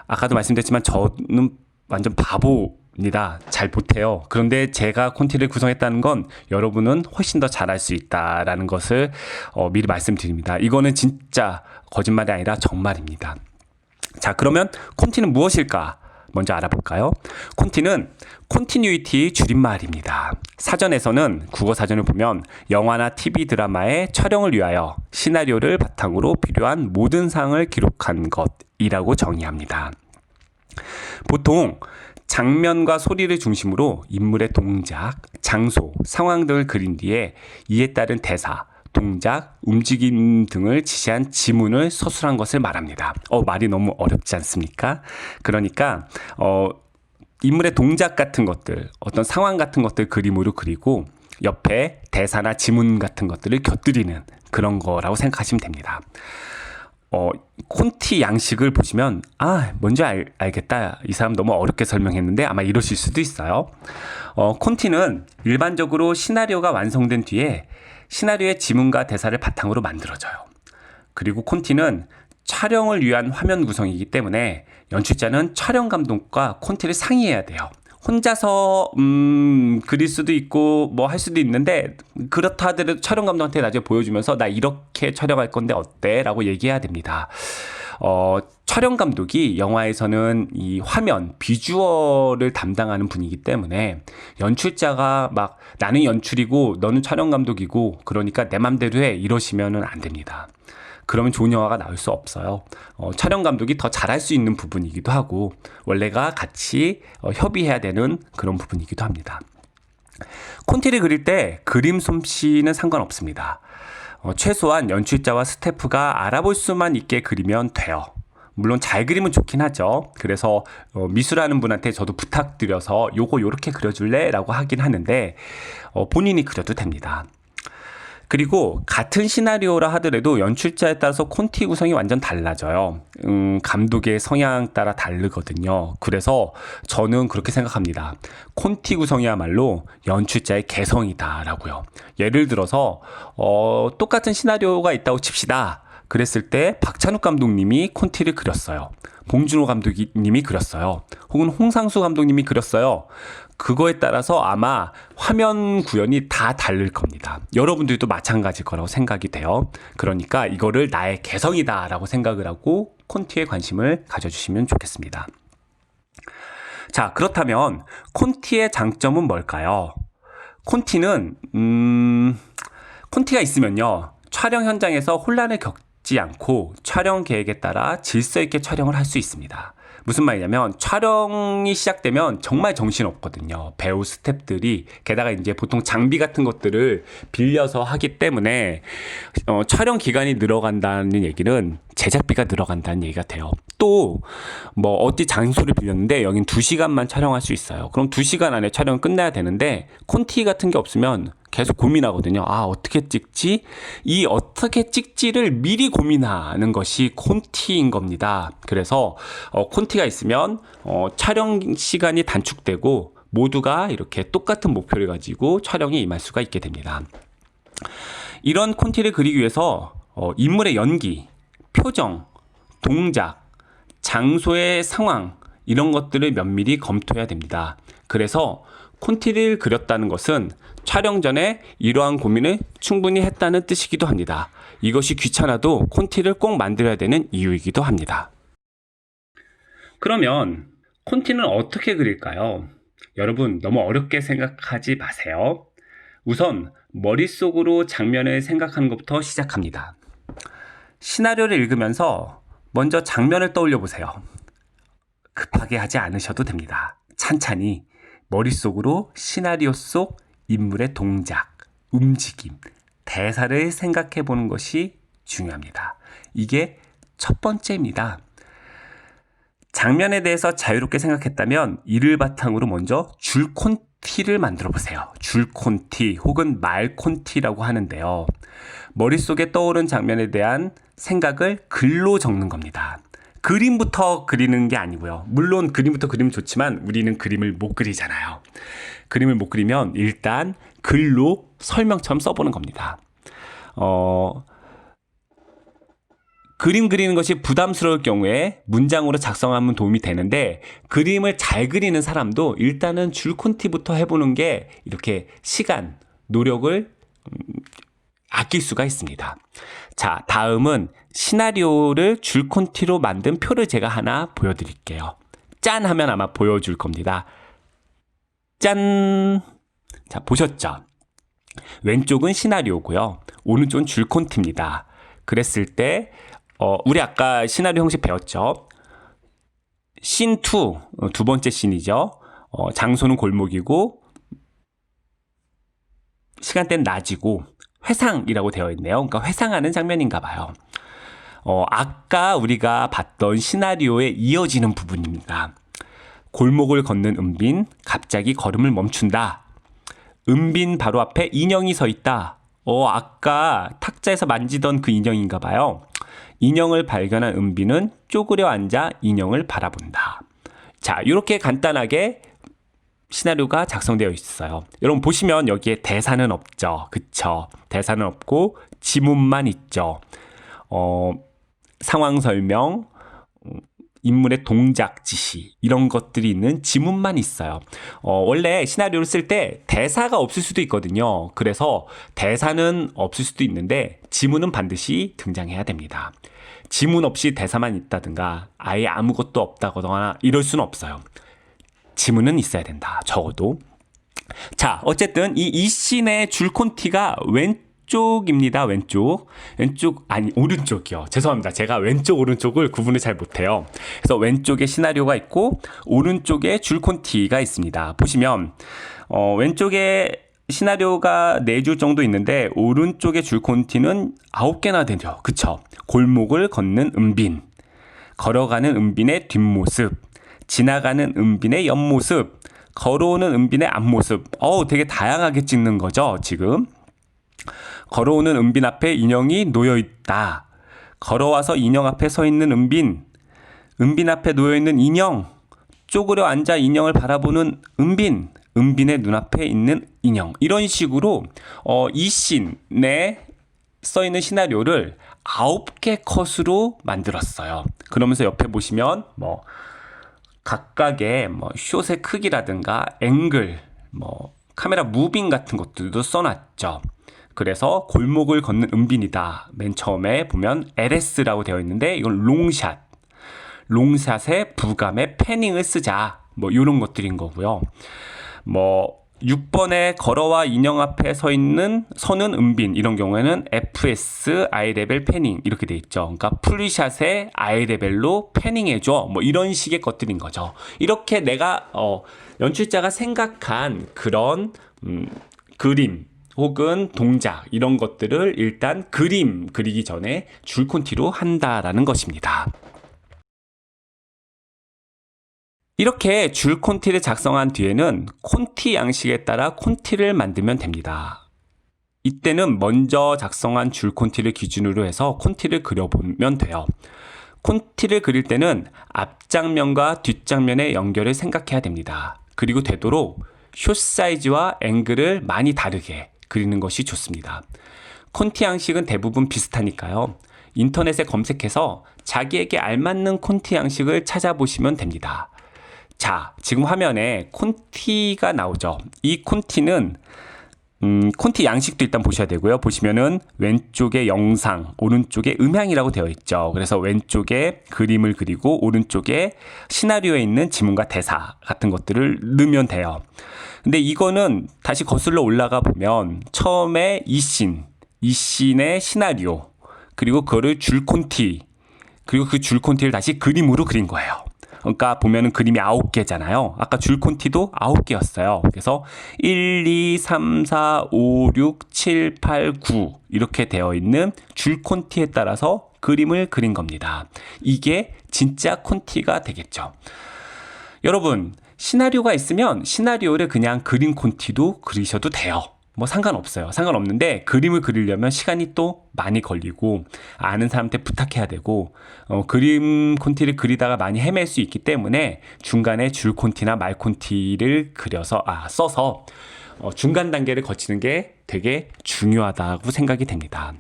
아까도 말씀드렸지만 저는 완전 바보입니다. 잘 못해요. 그런데 제가 콘티를 구성했다는 건 여러분은 훨씬 더 잘할 수 있다라는 것을 미리 말씀드립니다. 이거는 진짜 거짓말이 아니라 정말입니다. 자, 그러면 콘티는 무엇일까? 먼저 알아볼까요? 콘티는 컨티뉴이티 줄임말입니다. 사전에서는 국어 사전을 보면 영화나 TV 드라마의 촬영을 위하여 시나리오를 바탕으로 필요한 모든 사항을 기록한 것이라고 정의합니다. 보통 장면과 소리를 중심으로 인물의 동작, 장소, 상황 등을 그린 뒤에 이에 따른 대사, 동작, 움직임 등을 지시한 지문을 서술한 것을 말합니다. 말이 너무 어렵지 않습니까? 그러니까 인물의 동작 같은 것들, 어떤 상황 같은 것들 그림으로 그리고 옆에 대사나 지문 같은 것들을 곁들이는 그런 거라고 생각하시면 됩니다. 콘티 양식을 보시면 뭔지 알겠다. 이 사람 너무 어렵게 설명했는데 아마 이러실 수도 있어요. 콘티는 일반적으로 시나리오가 완성된 뒤에 시나리오의 지문과 대사를 바탕으로 만들어져요. 그리고 콘티는 촬영을 위한 화면 구성이기 때문에 연출자는 촬영 감독과 콘티를 상의해야 돼요. 혼자서 그릴 수도 있고 뭐 할 수도 있는데 그렇다 하더라도 촬영 감독한테 나중에 보여주면서 나 이렇게 촬영할 건데 어때? 라고 얘기해야 됩니다. 촬영 감독이 영화에서는 이 화면, 비주얼을 담당하는 분이기 때문에 연출자가 막 나는 연출이고 너는 촬영 감독이고 그러니까 내 맘대로 해 이러시면은 안 됩니다. 그러면 좋은 영화가 나올 수 없어요. 촬영 감독이 더 잘할 수 있는 부분이기도 하고 원래가 같이 협의해야 되는 그런 부분이기도 합니다. 콘티를 그릴 때 그림 솜씨는 상관없습니다. 최소한 연출자와 스태프가 알아볼 수만 있게 그리면 돼요. 물론 잘 그리면 좋긴 하죠. 그래서 미술하는 분한테 저도 부탁드려서 요거 요렇게 그려줄래? 라고 하긴 하는데 본인이 그려도 됩니다. 그리고 같은 시나리오라 하더라도 연출자에 따라서 콘티 구성이 완전 달라져요. 감독의 성향 따라 다르거든요. 그래서 저는 그렇게 생각합니다. 콘티 구성이야말로 연출자의 개성이다라고요. 예를 들어서 똑같은 시나리오가 있다고 칩시다. 그랬을 때 박찬욱 감독님이 콘티를 그렸어요. 봉준호 감독님이 그렸어요. 혹은 홍상수 감독님이 그렸어요. 그거에 따라서 아마 화면 구현이 다 다를 겁니다. 여러분들도 마찬가지일 거라고 생각이 돼요. 그러니까 이거를 나의 개성이다라고 생각을 하고 콘티에 관심을 가져주시면 좋겠습니다. 자, 콘티의 장점은 뭘까요? 콘티는 콘티가 있으면요, 촬영 현장에서 혼란을 겪지 않고 촬영 계획에 따라 질서 있게 촬영을 할 수 있습니다. 무슨 말이냐면 촬영이 시작되면 정말 정신없거든요. 배우 스태프들이. 게다가 이제 보통 장비 같은 것들을 빌려서 하기 때문에 촬영 기간이 늘어간다는 얘기는 제작비가 늘어간다는 얘기가 돼요. 또 뭐 어디 장소를 빌렸는데 여긴 2시간만 촬영할 수 있어요. 그럼 2시간 안에 촬영 끝나야 되는데 콘티 같은 게 없으면 계속 고민하거든요. 아, 어떻게 찍지? 이 어떻게 찍지를 미리 고민하는 것이 콘티인 겁니다. 그래서 콘티가 있으면 촬영 시간이 단축되고 모두가 이렇게 똑같은 목표를 가지고 촬영에 임할 수가 있게 됩니다. 이런 콘티를 그리기 위해서 인물의 연기, 표정, 동작, 장소의 상황, 이런 것들을 면밀히 검토해야 됩니다. 그래서 콘티를 그렸다는 것은 촬영 전에 이러한 고민을 충분히 했다는 뜻이기도 합니다. 이것이 귀찮아도 콘티를 꼭 만들어야 되는 이유이기도 합니다. 그러면 콘티는 어떻게 그릴까요? 여러분, 너무 어렵게 생각하지 마세요. 우선 머릿속으로 장면을 생각하는 것부터 시작합니다. 시나리오를 읽으면서 먼저 장면을 떠올려 보세요. 급하게 하지 않으셔도 됩니다. 찬찬히 머릿속으로 시나리오 속 인물의 동작, 움직임, 대사를 생각해 보는 것이 중요합니다. 이게 첫 번째입니다. 장면에 대해서 자유롭게 생각했다면 이를 바탕으로 먼저 줄콘티를 만들어 보세요. 줄콘티 혹은 말콘티라고 하는데요. 머릿속에 떠오른 장면에 대한 생각을 글로 적는 겁니다. 그림부터 그리는 게 아니고요. 물론 그림부터 그리면 좋지만 우리는 그림을 못 그리잖아요. 그림을 못 그리면 일단 글로 설명처럼 써보는 겁니다. 그림 그리는 것이 부담스러울 경우에 문장으로 작성하면 도움이 되는데, 그림을 잘 그리는 사람도 일단은 줄콘티부터 해보는 게 이렇게 시간, 노력을 아낄 수가 있습니다. 자, 다음은 시나리오를 줄콘티로 만든 표를 제가 하나 보여드릴게요. 짠 하면 아마 보여줄 겁니다. 짠! 자, 보셨죠? 왼쪽은 시나리오고요. 오른쪽은 줄콘티입니다. 그랬을 때 우리 아까 시나리오 형식 배웠죠? 씬 2, 두 번째 씬이죠. 장소는 골목이고 시간대는 낮이고 회상이라고 되어 있네요. 그러니까 회상하는 장면인가 봐요. 아까 우리가 봤던 시나리오에 이어지는 부분입니다. 골목을 걷는 은빈, 갑자기 걸음을 멈춘다. 은빈 바로 앞에 인형이 서 있다. 아까 탁자에서 만지던 그 인형인가 봐요. 인형을 발견한 은빈은 쪼그려 앉아 인형을 바라본다. 자, 이렇게 간단하게 시나리오가 작성되어 있어요. 여러분 보시면 여기에 대사는 없죠. 그쵸? 대사는 없고 지문만 있죠. 상황 설명, 인물의 동작 지시, 이런 것들이 있는 지문만 있어요. 원래 시나리오를 쓸 때 대사가 없을 수도 있거든요. 그래서 대사는 없을 수도 있는데 지문은 반드시 등장해야 됩니다. 지문 없이 대사만 있다든가 아예 아무것도 없다거나 이럴 수는 없어요. 지문은 있어야 된다. 적어도. 자, 어쨌든 이 씬의 줄콘티가 왼쪽입니다. 왼쪽, 아니 오른쪽이요. 죄송합니다. 제가 왼쪽 오른쪽을 구분을 잘 못해요. 그래서 왼쪽에 시나리오가 있고 오른쪽에 줄콘티가 있습니다. 보시면 왼쪽에 시나리오가 4줄 정도 있는데 오른쪽에 줄콘티는 9개나 되죠. 그쵸? 골목을 걷는 은빈, 걸어가는 은빈의 뒷모습, 지나가는 은빈의 옆모습, 걸어오는 은빈의 앞모습. 되게 다양하게 찍는 거죠, 지금. 걸어오는 은빈 앞에 인형이 놓여있다. 걸어와서 인형 앞에 서 있는 은빈, 은빈 앞에 놓여있는 인형, 쪼그려 앉아 인형을 바라보는 은빈, 은빈의 눈앞에 있는 인형. 이런 식으로 이 씬에 써있는 시나리오를 9개 컷으로 만들었어요. 그러면서 옆에 보시면 각각의 숏의 크기라든가 앵글, 카메라 무빙 같은 것들도 써놨죠. 그래서 골목을 걷는 은빈이다. 맨 처음에 보면 LS라고 되어 있는데 이건 롱샷. 롱샷에 부감에 패닝을 쓰자. 이런 것들인 거고요. 6번에 걸어와 인형 앞에 서는 은빈 이런 경우에는 FS 아이레벨 패닝 이렇게 돼 있죠. 그러니까 풀샷에 아이레벨로 패닝해줘 뭐 이런 식의 것들인 거죠. 이렇게 내가 연출자가 생각한 그런 그림 혹은 동작 이런 것들을 일단 그림 그리기 전에 줄콘티로 한다라는 것입니다. 이렇게 줄 콘티를 작성한 뒤에는 콘티 양식에 따라 콘티를 만들면 됩니다. 이때는 먼저 작성한 줄 콘티를 기준으로 해서 콘티를 그려보면 돼요. 콘티를 그릴 때는 앞장면과 뒷장면의 연결을 생각해야 됩니다. 그리고 되도록 숏 사이즈와 앵글을 많이 다르게 그리는 것이 좋습니다. 콘티 양식은 대부분 비슷하니까요. 인터넷에 검색해서 자기에게 알맞는 콘티 양식을 찾아보시면 됩니다. 자, 지금 화면에 콘티가 나오죠. 이 콘티는 콘티 양식도 일단 보셔야 되고요. 보시면은 왼쪽에 영상, 오른쪽에 음향이라고 되어 있죠. 그래서 왼쪽에 그림을 그리고 오른쪽에 시나리오에 있는 지문과 대사 같은 것들을 넣으면 돼요. 근데 이거는 다시 거슬러 올라가 보면 처음에 이 씬의 시나리오, 그리고 그거를 줄 콘티, 그리고 그 줄 콘티를 다시 그림으로 그린 거예요. 그러니까 보면은 그림이 9개잖아요. 아까 줄 콘티도 9개였어요. 그래서 1, 2, 3, 4, 5, 6, 7, 8, 9 이렇게 되어 있는 줄 콘티에 따라서 그림을 그린 겁니다. 이게 진짜 콘티가 되겠죠. 여러분, 시나리오가 있으면 시나리오를 그냥 그림 콘티도 그리셔도 돼요. 뭐 상관없어요. 상관없는데 그림을 그리려면 시간이 또 많이 걸리고 아는 사람한테 부탁해야 되고 그림 콘티를 그리다가 많이 헤맬 수 있기 때문에 중간에 줄 콘티나 말 콘티를 써서 중간 단계를 거치는 게 되게 중요하다고 생각이 됩니다.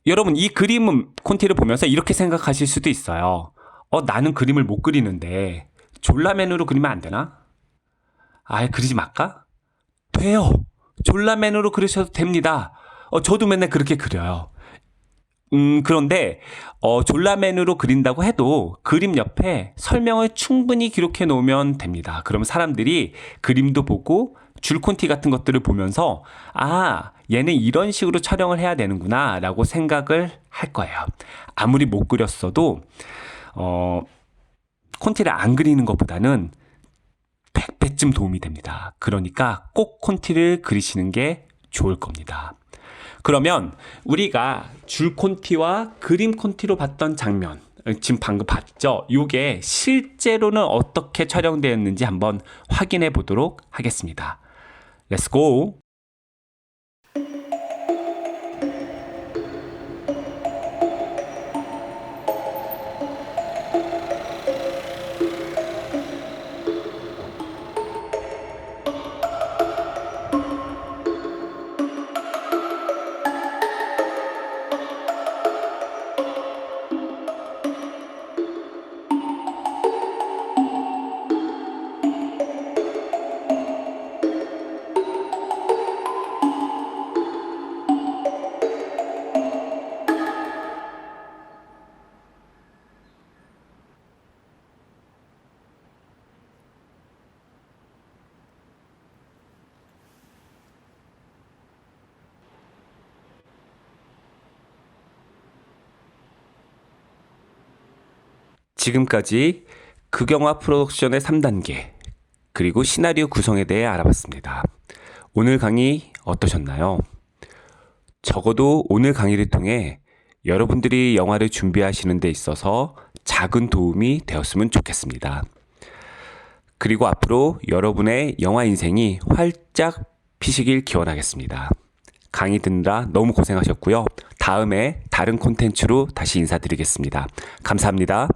여러분, 이 그림 콘티를 보면서 이렇게 생각하실 수도 있어요. 나는 그림을 못 그리는데 졸라맨으로 그리면 안 되나? 아예 그리지 말까? 돼요. 졸라맨으로 그리셔도 됩니다. 저도 맨날 그렇게 그려요. 그런데 졸라맨으로 그린다고 해도 그림 옆에 설명을 충분히 기록해 놓으면 됩니다. 그러면 사람들이 그림도 보고 줄콘티 같은 것들을 보면서 얘는 이런 식으로 촬영을 해야 되는구나 라고 생각을 할 거예요. 아무리 못 그렸어도 콘티를 안 그리는 것보다는 100배쯤 도움이 됩니다. 그러니까 꼭 콘티를 그리시는 게 좋을 겁니다. 그러면 우리가 줄 콘티와 그림 콘티로 봤던 장면, 지금 방금 봤죠? 이게 실제로는 어떻게 촬영되었는지 한번 확인해 보도록 하겠습니다. Let's go! 지금까지 극영화 프로덕션의 3단계 그리고 시나리오 구성에 대해 알아봤습니다. 오늘 강의 어떠셨나요? 적어도 오늘 강의를 통해 여러분들이 영화를 준비하시는 데 있어서 작은 도움이 되었으면 좋겠습니다. 그리고 앞으로 여러분의 영화 인생이 활짝 피시길 기원하겠습니다. 강의 듣느라 너무 고생하셨고요. 다음에 다른 콘텐츠로 다시 인사드리겠습니다. 감사합니다.